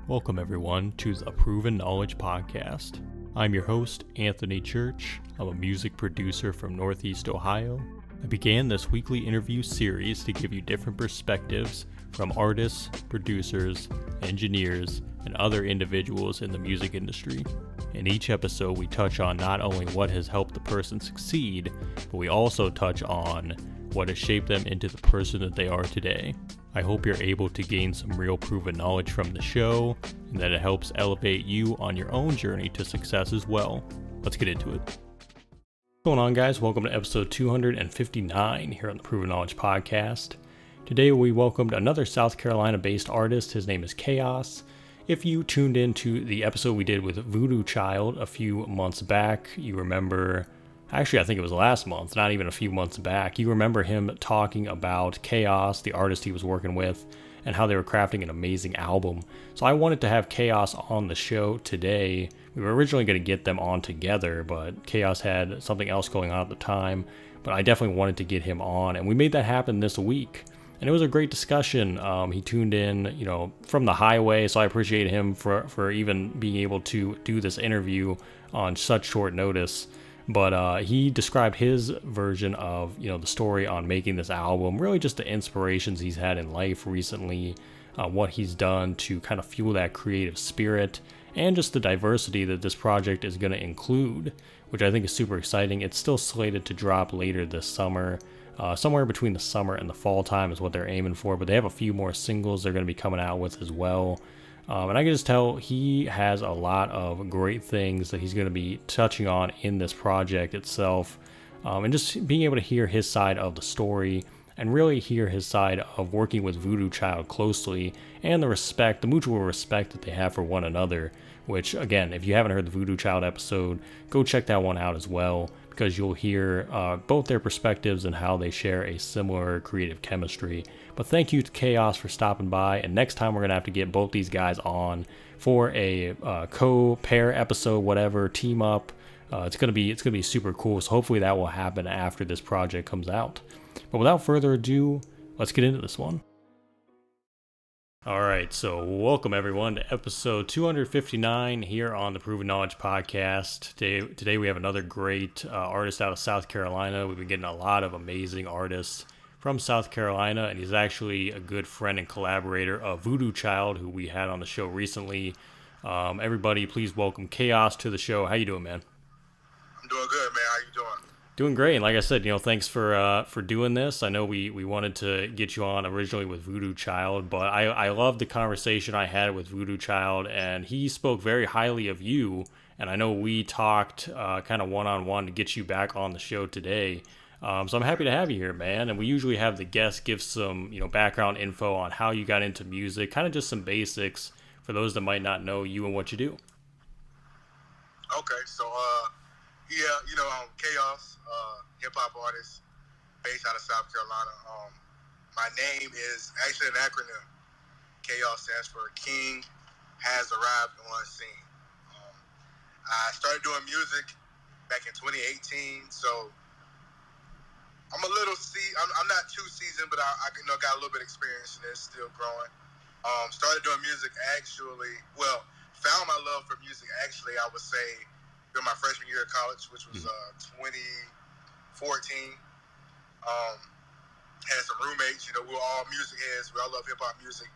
Welcome everyone to the Proven Knowledge Podcast. I'm your host, Anthony Church. I'm a music producer from Northeast Ohio. I began this weekly interview series to give you different perspectives from artists, producers, engineers, and other individuals in the music industry. In each episode, we touch on not only what has helped the person succeed, but we also touch on what has shaped them into the person that they are today. I hope you're able to gain some real proven knowledge from the show, and that it helps elevate you on your own journey to success as well. Let's get into it. What's going on, guys? Welcome to episode 259 here on the Proven Knowledge Podcast. Today we welcomed another South Carolina-based artist. His name is KHAO. If you tuned into the episode we did with VooDoo Child a few months back, you remember... Actually, I think it was last month, not even a few months back. You remember him talking about KHAO, the artist he was working with, and how they were crafting an amazing album. So I wanted to have KHAO on the show today. We were originally going to get them on together, but KHAO had something else going on at the time. But I definitely wanted to get him on, and we made that happen this week. And it was a great discussion. He tuned in, from the highway, so I appreciate him for even being able to do this interview on such short notice. But he described his version of, the story on making this album, really just the inspirations he's had in life recently, what he's done to kind of fuel that creative spirit, and just the diversity that this project is going to include, which I think is super exciting. It's still slated to drop later this summer. Somewhere between the summer and the fall time is what they're aiming for, but they have a few more singles they're going to be coming out with as well. And I can just tell he has a lot of great things that he's going to be touching on in this project itself. And just being able to hear his side of the story and really hear his side of working with VooDoo Child closely and the mutual respect that they have for one another, which again, if you haven't heard the VooDoo Child episode, go check that one out as well, because you'll hear both their perspectives and how they share a similar creative chemistry. But thank you to KHAO for stopping by, and next time we're going to have to get both these guys on for a co-pair episode, whatever, team up. It's gonna be super cool, so hopefully that will happen after this project comes out. But without further ado, let's get into this one. Alright, so welcome everyone to episode 259 here on the Proven Knowledge Podcast. Today we have another great artist out of South Carolina. We've been getting a lot of amazing artists from South Carolina, and he's actually a good friend and collaborator of VooDoo Child, who we had on the show recently. Everybody, please welcome KHAO to the show. How you doing, man? I'm doing good, man. How you doing? Doing great. And like I said, thanks for doing this. I know we wanted to get you on originally with VooDoo Child, but I loved the conversation I had with VooDoo Child, and he spoke very highly of you. And I know we talked kind of one-on-one to get you back on the show today. So I'm happy to have you here, man. And we usually have the guests give some, background info on how you got into music, kind of just some basics for those that might not know you and what you do. Okay, so KHAO, hip-hop artist based out of South Carolina. My name is actually an acronym. KHAO stands for King Has Arrived on Scene. I started doing music back in 2018, so I'm not too seasoned, but I got a little bit of experience in this, still growing. Started doing music found my love for music actually, I would say, during my freshman year of college, which was 2014. Had some roommates, we were all music heads. We all love hip-hop music.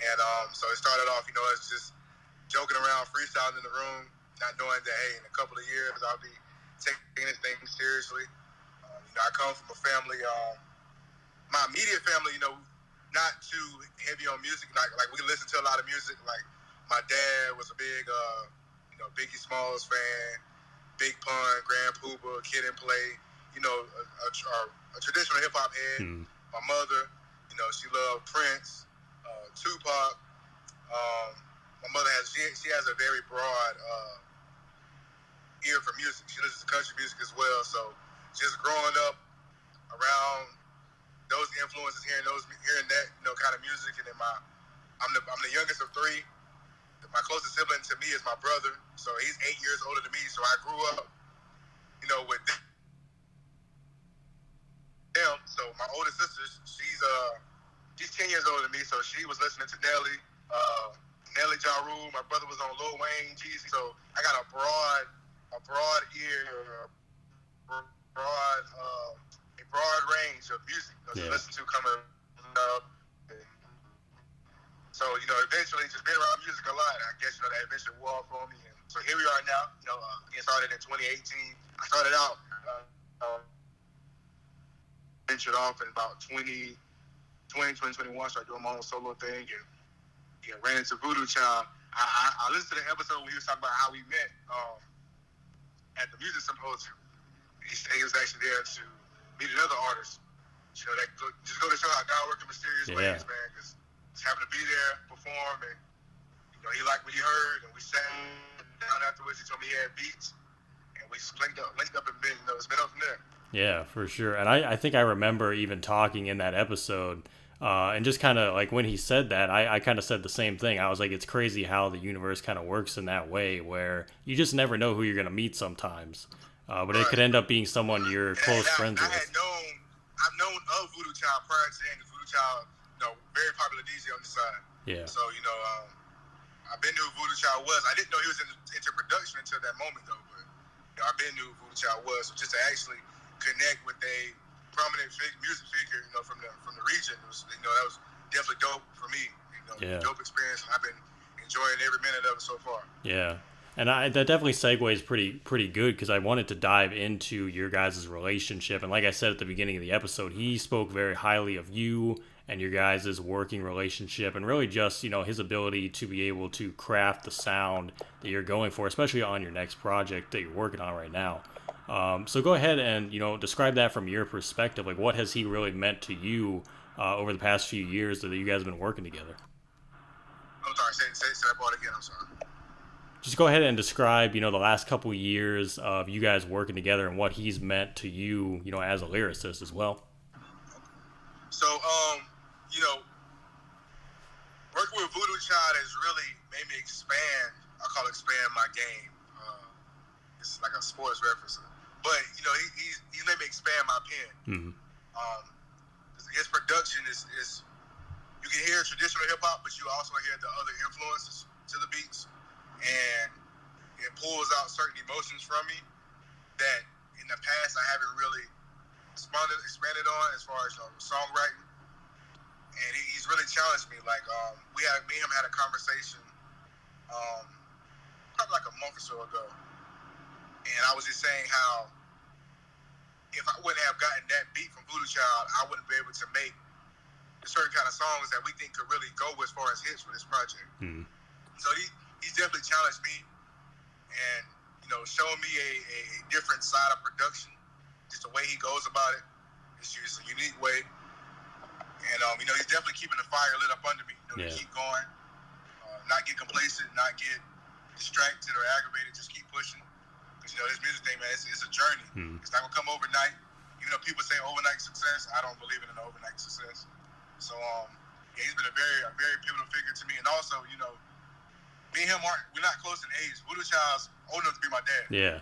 And so it started off, as just joking around, freestyling in the room, not knowing that, hey, in a couple of years, I'll be taking anything seriously. I come from a family, my immediate family, not too heavy on music. Like we listen to a lot of music. Like my dad was a big, Biggie Smalls fan, Big Pun, Grand Poobah, Kid and Play, a traditional hip hop head. My mother, she loved Prince, Tupac. My mother she has a very broad ear for music. She listens to country music as well. So just growing up around those influences, hearing that, kind of music, and then I'm the youngest of three. My closest sibling to me is my brother, so he's 8 years older than me. So I grew up, with them. So my older sister, she's 10 years older than me, so she was listening to Nelly, John So I got a broad ear, a broad range of music to listen to coming up. So, eventually just being around music a lot, I guess, that eventually wore off on me. And so here we are now, getting started in 2018. I started out, ventured off in about 2021, started doing my own solo thing, and ran into VooDoo Child. I listened to the episode when he was talking about how we met at the music symposium. He was actually there to meet another artist. That just go to show how God works in mysterious ways, man, because just happened to be there, perform, and he liked what he heard, and we sat down afterwards. He told me he had beats, and we just linked up and been, it's been up from there. Yeah, for sure. And I think I remember even talking in that episode, and just kind of like when he said that, I kind of said the same thing. I was like, it's crazy how the universe kind of works in that way, where you just never know who you're gonna meet sometimes, but it could end up being someone you're close friends with. I've known of VooDoo Child prior to that. VooDoo Child, very popular DJ on the side. Yeah. So, I've been knew who VooDoo Child was. I didn't know he was into production until that moment, though. But I've been knew who VooDoo Child was. So just to actually connect with a prominent music figure, from the region, was, that was definitely dope for me. Dope experience. And I've been enjoying every minute of it so far. Yeah. And that definitely segues pretty good, because I wanted to dive into your guys' relationship. And like I said at the beginning of the episode, he spoke very highly of you and your guys' working relationship, and really just, his ability to be able to craft the sound that you're going for, especially on your next project that you're working on right now. So go ahead and, describe that from your perspective. Like, what has he really meant to you over the past few years that you guys have been working together? I'm sorry, say that part again, I'm sorry. Just go ahead and describe, the last couple of years of you guys working together and what he's meant to you, as a lyricist as well. So, working with VooDoo Child has really made me expand my game. It's like a sports reference. But, he's made me expand my pen. Mm-hmm. His production is, you can hear traditional hip-hop, but you also hear the other influences to the beats. And it pulls out certain emotions from me that in the past I haven't really expanded on as far as songwriting. And he's really challenged me. Like me and him had a conversation probably like a month or so ago, and I was just saying how if I wouldn't have gotten that beat from VooDoo Child, I wouldn't be able to make the certain kind of songs that we think could really go as far as hits for this project. Mm-hmm. So he's definitely challenged me and, showing me a different side of production, just the way he goes about it. It's just a unique way. And, he's definitely keeping the fire lit up under me, to keep going, not get complacent, not get distracted or aggravated, just keep pushing. Because, this music thing, man, it's a journey. Mm-hmm. It's not going to come overnight. Even though people say overnight success, I don't believe in an overnight success. So, he's been a very pivotal figure to me. And also, me and him we're not close in age. VooDoo Child's old enough to be my dad. Yeah.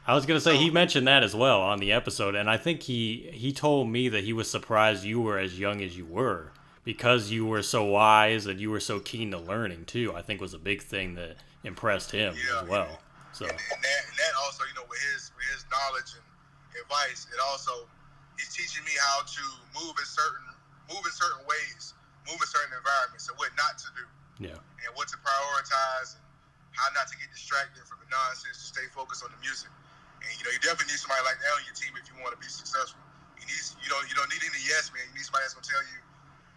I was going to say, he mentioned that as well on the episode, and I think he told me that he was surprised you were as young as you were, because you were so wise and you were so keen to learning, too, I think was a big thing that impressed him as well. So. And that also, with his knowledge and advice, he's teaching me how to move in certain ways, move in certain environments, and what not to do. Yeah. And what to prioritize, and how not to get distracted from the nonsense, to stay focused on the music. And you definitely need somebody like that on your team if you want to be successful. You don't need any yes man. You need somebody that's gonna tell you,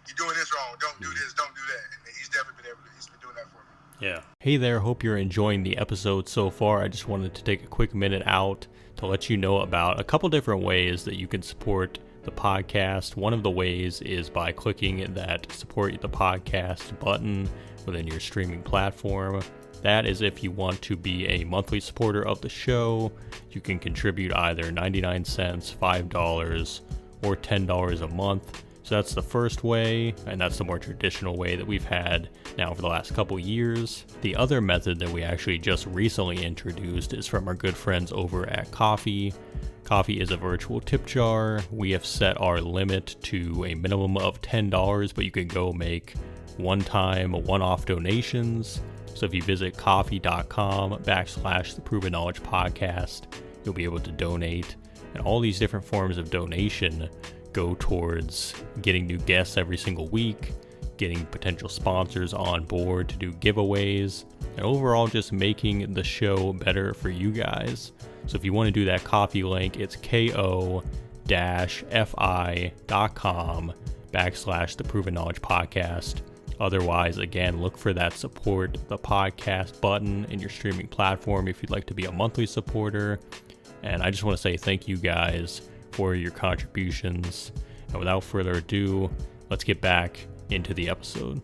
you're doing this wrong, don't do this, don't do that. And he's definitely been doing that for me. Yeah. Hey there, hope you're enjoying the episode so far. I just wanted to take a quick minute out to let you know about a couple different ways that you can support the podcast. One of the ways is by clicking that support the podcast button within your streaming platform. That is if you want to be a monthly supporter of the show. You can contribute either 99 cents, $5, or $10 a month. So that's the first way, and that's the more traditional way that we've had now for the last couple years. The other method that we actually just recently introduced is from our good friends over at Ko-fi. Ko-fi is a virtual tip jar. We have set our limit to a minimum of $10, but you can go make one-off donations. So if you visit coffee.com/the Proven Knowledge Podcast, you'll be able to donate. And all these different forms of donation go towards getting new guests every single week, getting potential sponsors on board to do giveaways, and overall just making the show better for you guys. So if you want to do that Coffee link, it's ko-fi.com/the Proven Knowledge Podcast. Otherwise, again, look for that support the podcast button in your streaming platform if you'd like to be a monthly supporter. And I just want to say thank you guys for your contributions. And without further ado, let's get back into the episode.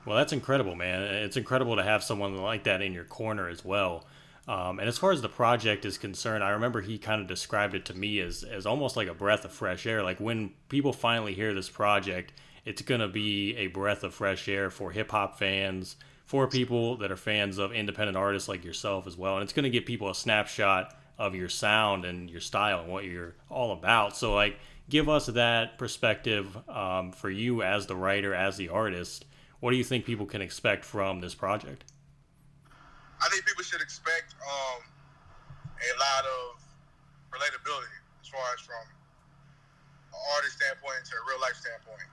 Well, that's incredible, man. It's incredible to have someone like that in your corner as well. And as far as the project is concerned, I remember he kind of described it to me as almost like a breath of fresh air. Like when people finally hear this project, it's going to be a breath of fresh air for hip-hop fans, for people that are fans of independent artists like yourself as well. And it's going to give people a snapshot of your sound and your style and what you're all about. So, like, give us that perspective for you as the writer, as the artist. What do you think people can expect from this project? I think people should expect a lot of relatability as far as from an artist standpoint to a real-life standpoint.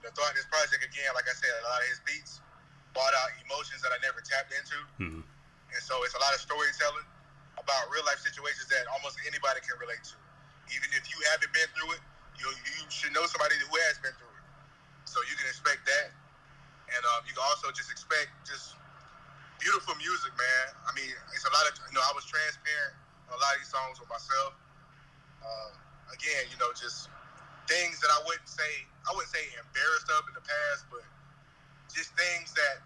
Throughout this project, again, like I said, a lot of his beats brought out emotions that I never tapped into. Mm-hmm. And so it's a lot of storytelling about real-life situations that almost anybody can relate to. Even if you haven't been through it, you should know somebody who has been through it. So you can expect that. And you can also just expect just beautiful music, man. I mean, it's a lot of, I was transparent on a lot of these songs with myself. Again, just things that I wouldn't say embarrassed of in the past, but just things that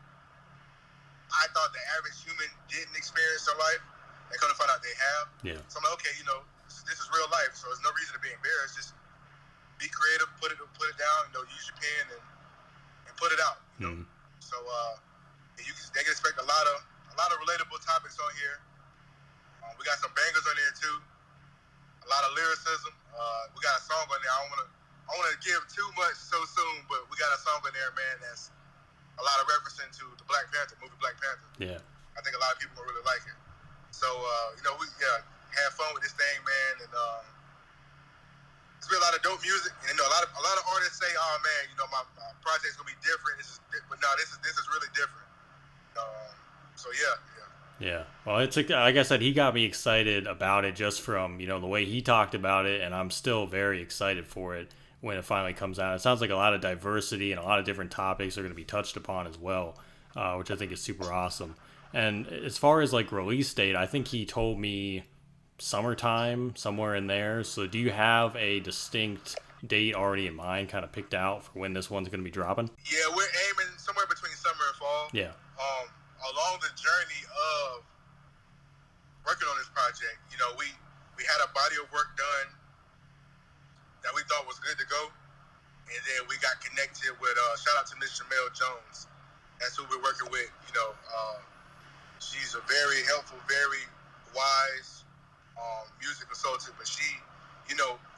I thought the average human didn't experience in life. They couldn't find out they have. Yeah. So I'm like, okay, this is real life, so there's no reason to be embarrassed. Just be creative, put it down, use your pen and put it out. So they can expect a lot of relatable topics on here. We got some bangers on there too. A lot of lyricism. We got a song on there. I don't want to give too much so soon, but we got a song on there, man, that's a lot of referencing to the movie Black Panther. Yeah. I think a lot of people will really like it. So, we have fun with this thing, man, and it's been a lot of dope music. And a lot of artists say, "Oh man, my project's gonna be different." But no, this is really different. So yeah. Yeah, well, it's like I said, he got me excited about it just from the way he talked about it, and I'm still very excited for it when it finally comes out. It sounds like a lot of diversity and a lot of different topics are going to be touched upon as well, which I think is super awesome. And as far as like release date, I think he told me summertime, somewhere in there. So do you have a distinct date already in mind, kind of picked out for when this one's going to be dropping? Yeah, we're aiming somewhere between summer and fall. Yeah. Along the journey of working on this project, we had a body of work done that we thought was good to go, and then we got connected with shout out to Miss Jamel Jones. That's who we're working with. She's a very helpful, very wise music consultant, but she,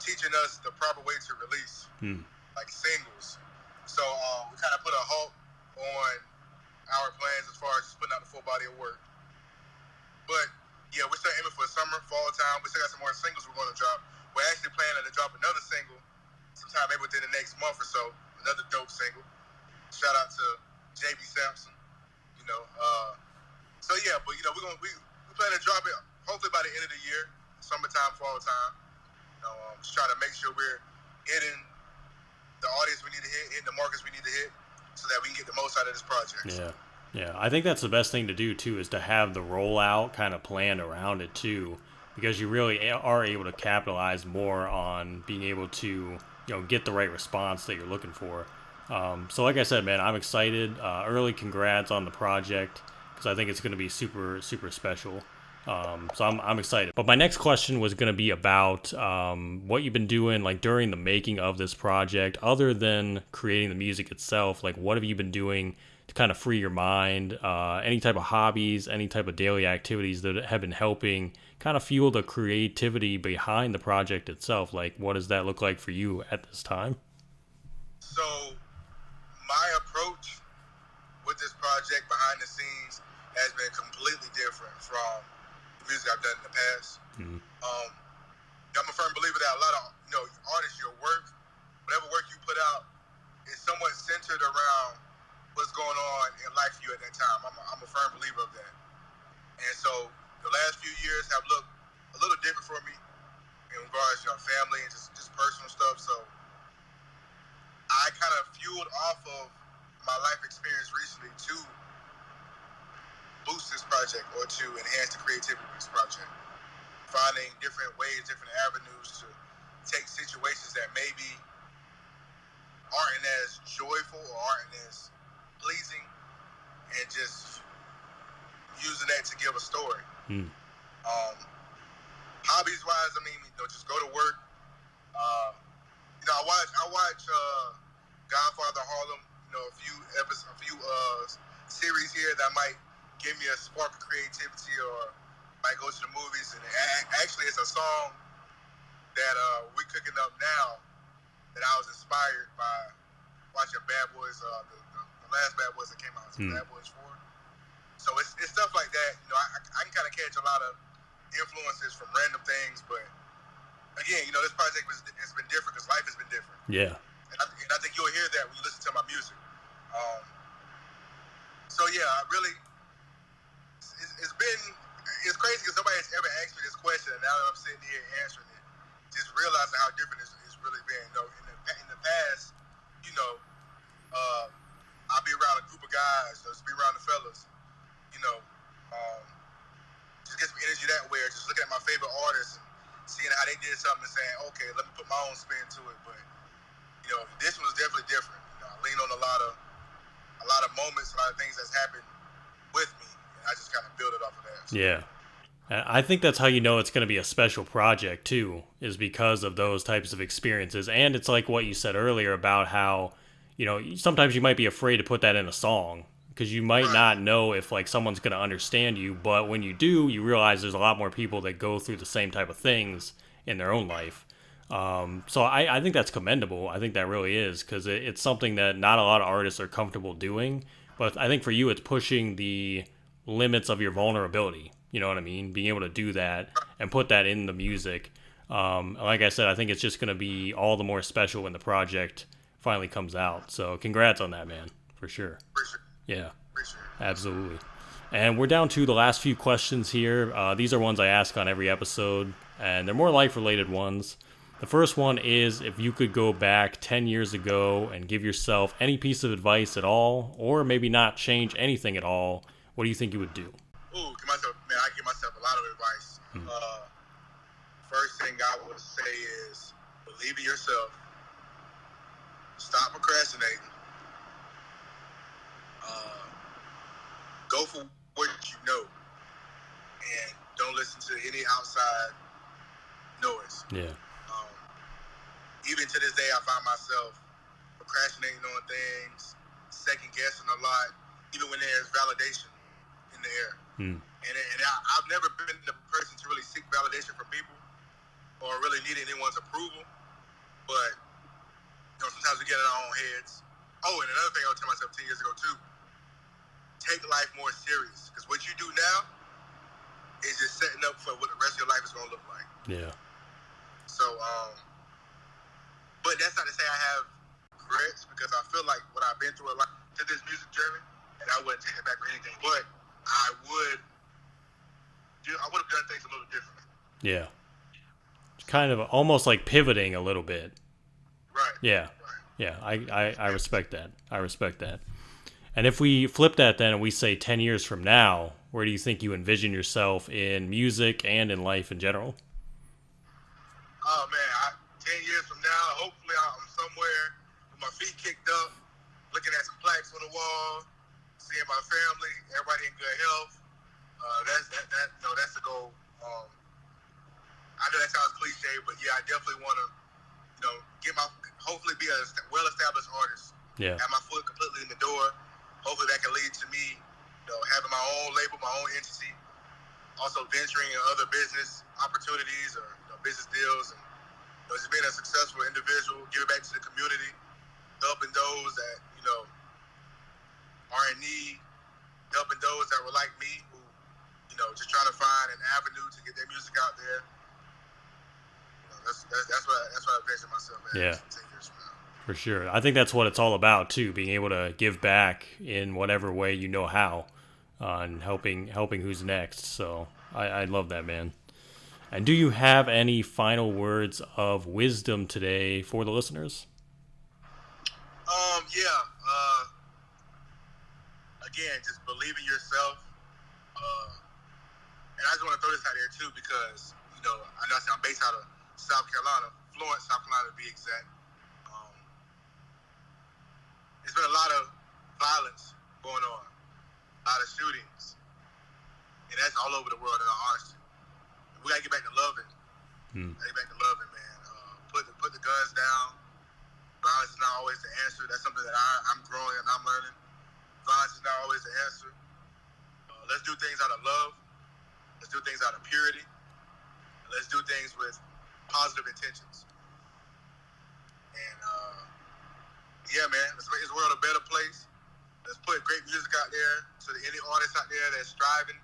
teaching us the proper way to release like singles. So we kind of put a halt on our plans as far as just putting out the full body of work. But yeah, we're still aiming for summer, fall time. We still got some more singles we're going to drop. We're actually planning to drop another single sometime maybe within the next month or so. Another dope single. Shout out to JB Sampson. So yeah, but we plan to drop it hopefully by the end of the year, summertime, fall time. Just trying to make sure we're hitting the audience we need to hit, hitting the markets we need to hit, so that we can get the most out of this project. Yeah. I think that's the best thing to do too, is to have the rollout kind of planned around it too, because you really are able to capitalize more on being able to get the right response that you're looking for. So like I said, man, I'm excited. Early congrats on the project, because I think it's going to be super, super special. So I'm excited. But my next question was going to be about what you've been doing like during the making of this project, other than creating the music itself. Like, what have you been doing to kind of free your mind? Any type of hobbies, any type of daily activities that have been helping kind of fuel the creativity behind the project itself? Like, what does that look like for you at this time? So my approach behind the scenes has been completely different from the music I've done in the past. Mm-hmm. I'm a firm believer that a lot of artists, your work, whatever work you put out, is somewhat centered around what's going on in life for you at that time. I'm a firm believer of that. And so the last few years have looked a little different for me in regards to family and just personal stuff. So I kind of fueled off of my life experience recently to boost this project or to enhance the creativity of this project. Finding different ways, different avenues to take situations that maybe aren't as joyful or aren't as pleasing and just using that to give a story. Hobbies wise, just go to work. I watch Godfather Harlem, a few series here that might give me a spark of creativity, or might go to the movies. And actually, it's a song that we're cooking up now that I was inspired by watching Bad Boys, the last Bad Boys that came out, Bad Boys 4. So it's stuff like that. I can kind of catch a lot of influences from random things, but again, this project has been different because life has been different. Yeah. And I think you'll hear that when you listen to my music. So yeah, I really, it's crazy because nobody has ever asked me this question, and now that I'm sitting here answering it, just realizing how different it's really been. In the past, I'll be around a group of guys, just be around the fellas, just get some energy that way, or just looking at my favorite artists and seeing how they did something and saying, okay, let me put my own spin to it. But this one was definitely different. I lean on a lot of moments, a lot of things that's happened with me, and I just kind of build it off of that. So. Yeah. I think that's how you know it's going to be a special project too, is because of those types of experiences. And it's like what you said earlier about how, sometimes you might be afraid to put that in a song because you might not know if like someone's going to understand you. But when you do, you realize there's a lot more people that go through the same type of things in their own life. So I think that's commendable. I think that really is, because it's something that not a lot of artists are comfortable doing. But I think for you, it's pushing the limits of your vulnerability. You know what I mean? Being able to do that and put that in the music. Like I said, I think it's just going to be all the more special when the project finally comes out. So congrats on that, man, for sure. Yeah, absolutely. And we're down to the last few questions here. These are ones I ask on every episode, and they're more life-related ones. The first one is, if you could go back 10 years ago and give yourself any piece of advice at all, or maybe not change anything at all, what do you think you would do? I give myself a lot of advice. First thing I would say is believe in yourself. Stop procrastinating. Go for what you know, and don't listen to any outside noise. Yeah. Even to this day, I find myself procrastinating on things, second guessing a lot, even when there's validation in the air. And I've never been the person to really seek validation from people or really need anyone's approval. But, sometimes we get in our own heads. Oh, and another thing I would tell myself 10 years ago, too, take life more serious. Because what you do now is just setting up for what the rest of your life is going to look like. Yeah. So, but that's not to say I have regrets, because I feel like what I've been through a lot to this music journey, and I wouldn't take it back for anything. But I would have done things a little differently. Yeah. It's kind of almost like pivoting a little bit. Right. Yeah. Right. Yeah. I respect that. And if we flip that then and we say 10 years from now, where do you think you envision yourself in music and in life in general? Oh, man. 10 years from now, hopefully I'm somewhere with my feet kicked up, looking at some plaques on the wall, seeing my family, everybody in good health. That's the goal. I know that sounds cliche, but yeah, I definitely want to, hopefully be a well-established artist. Yeah. Have my foot completely in the door. Hopefully that can lead to me, having my own label, my own entity. Also venturing in other business opportunities or business deals, and just being a successful individual, giving back to the community, helping those that are in need, helping those that were like me, who, just trying to find an avenue to get their music out there. That's what I picture myself as 10 years from now. For sure. I think that's what it's all about too, being able to give back in whatever way you know how, and helping who's next. So I love that, man. And do you have any final words of wisdom today for the listeners? Again, just believe in yourself. And I just want to throw this out there too, because I know I'm based out of South Carolina, Florence, South Carolina to be exact. There's been a lot of violence going on, a lot of shootings, and that's all over the world, in all honesty. We gotta get back to loving. Get back to loving, man. Put the guns down. Violence is not always the answer. That's something that I'm growing and I'm learning. Violence is not always the answer. Let's do things out of love. Let's do things out of purity. And let's do things with positive intentions. And man, let's make this world a better place. Let's put great music out there so that any artist out there that's striving,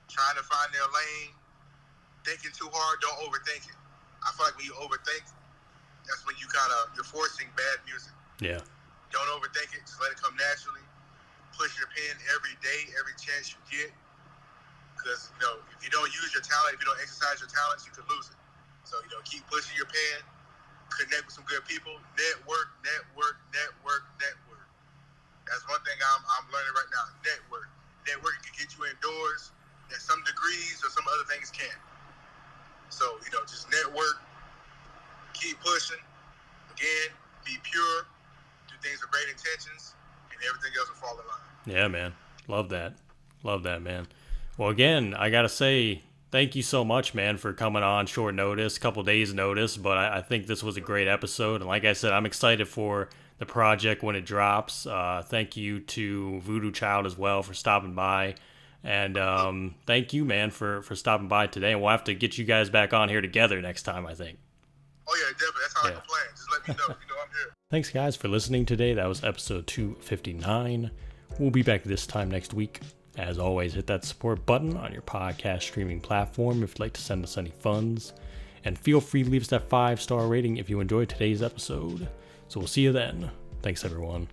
trying to find their lane, thinking too hard, don't overthink it. I feel like when you overthink, that's when you're forcing bad music. Yeah. Don't overthink it. Just let it come naturally. Push your pen every day, every chance you get. Because, if you don't use your talent, if you don't exercise your talents, you could lose it. So, keep pushing your pen. Connect with some good people. Network. That's one thing I'm learning right now. Network. Networking can get you indoors that some degrees or some other things can't. So, just network. Keep pushing. Again, be pure. Do things with great intentions. And everything else will fall in line. Yeah, man. Love that, man. Well, again, I got to say, thank you so much, man, for coming on short notice, couple days notice, but I think this was a great episode. And like I said, I'm excited for the project when it drops. Thank you to VooDoo Child as well for stopping by. And thank you, man, for stopping by today. And we'll have to get you guys back on here together next time, I think. Oh, yeah, definitely. That's how I can plan. Just let me know. I'm here. Thanks, guys, for listening today. That was episode 259. We'll be back this time next week. As always, hit that support button on your podcast streaming platform if you'd like to send us any funds. And feel free to leave us that 5-star rating if you enjoyed today's episode. So we'll see you then. Thanks, everyone.